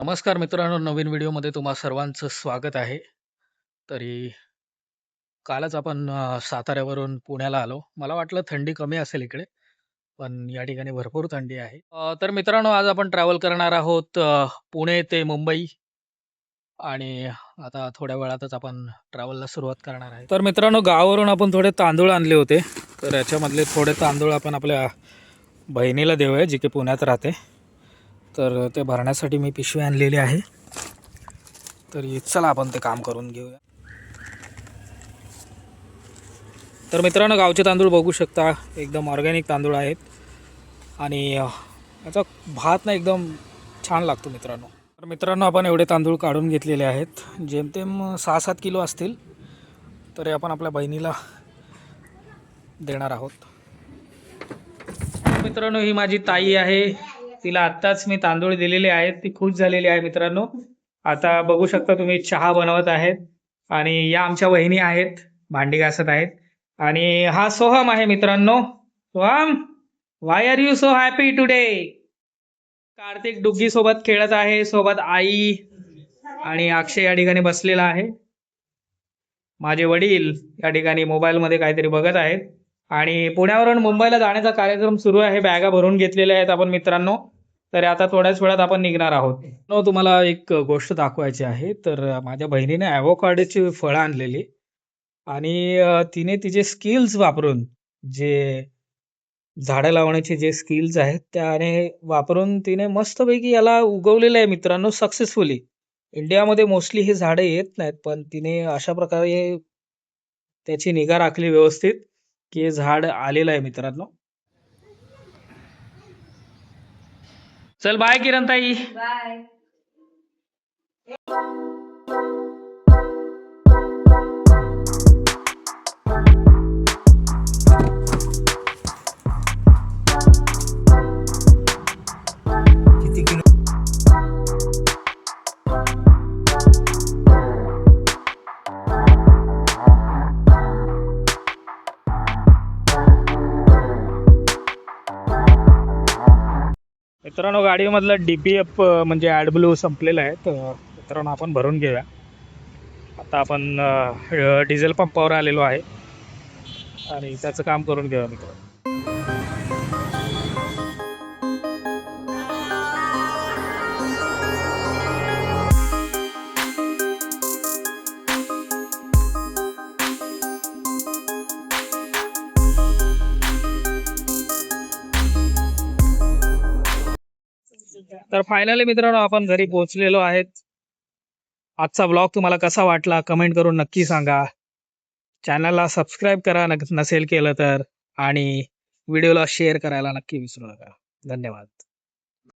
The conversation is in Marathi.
नमस्कार मित्रांनो, नवीन व्हिडिओमध्ये तुम्हा सर्वांचं स्वागत आहे. तरी कालच आपण साताऱ्यावरून पुण्याला आलो. मला वाटलं थंडी कमी असेल इकडे, पण या ठिकाणी भरपूर थंडी आहे. तर मित्रांनो, आज आपण ट्रॅव्हल करणार आहोत पुणे ते मुंबई आणि आता थोड्या वेळातच आपण ट्रॅव्हलला सुरुवात करणार आहे. तर मित्रांनो, गावावरून आपण थोडे तांदूळ आणले होते. तर याच्यामधले थोडे तांदूळ आपण आपल्या बहिणीला देऊया, जी की पुण्यात राहते. तर ते भरण्यासाठी मी पिशवी आणलेली आहे. तर चला आपण ते काम करून घेऊया. तर मित्रांनो, गावचे तांदूळ बघू शकता, एकदम ऑर्गॅनिक तांदूळ आहेत आणि याचा भात ना एकदम छान लागतो मित्रांनो. तर मित्रांनो, आपण एवढे तांदूळ काढून घेतलेले आहेत, जेमतेम 6-7 किलो असतील. तर आपण आपल्या बहिणीला देणार आहोत. मित्रांनो, ही माझी ताई आहे. तिला आत्ताच मी तांदूळ दिलेले आहेत. ती खुश झालेली आहे मित्रांनो. आता बघू शकता तुम्ही, चहा बनवत आहेत आणि या आमच्या वहिनी आहेत, भांडी घासत आहेत. आणि हा सोहम आहे मित्रांनो. Soham, why are you so happy today? Kartik Duggi सोबत खेळत आहे, सोबत आई आणि अक्षय या ठिकाणी बसलेला आहे. माझे वडील या ठिकाणी मोबाईलमध्ये काहीतरी बघत आहेत आणि पुण्यावरून मुंबईला जाण्याचा कार्यक्रम सुरू आहे. बॅगा भरून घेतलेल्या आहेत आपण मित्रांनो. तर आता थोड्याच वेळात आपण निघणार आहोत. तुम्हाला एक गोष्ट दाखवायची आहे. तर माझ्या बहिणीने ॲव्होकाडोची फळं आणलेली आणि तिने तिचे स्किल्स वापरून, जे झाडं लावण्याचे जे स्किल्स आहेत त्याने वापरून तिने मस्तपैकी याला उगवलेलं आहे मित्रांनो, सक्सेसफुली. इंडियामध्ये मोस्टली ही झाडं येत नाहीत, पण तिने अशा प्रकारे त्याची निगा राखली व्यवस्थित, की हे झाड आलेलं आहे मित्रांनो. चल बाय किरण ताई. बाय. किती किलो? मित्रांनो, गाडीमधलं DPF म्हणजे ॲडब्ल्यू संपलेलं आहे. तर मित्रांनो, आपण भरून घेऊया. आता आपण डिझेल पंपावर आलेलो आहे आणि त्याचं काम करून घेऊया मित्रांनो. तर फायनली मित्रांनो, आपण घरी पोहोचलेलो आहेत. आजचा ब्लॉग तुम्हाला कसा वाटला कमेंट करून नक्की सांगा. चॅनलला सबस्क्राईब करा नसेल केलं तर, आणि व्हिडिओला शेअर करायला नक्की विसरू नका. धन्यवाद.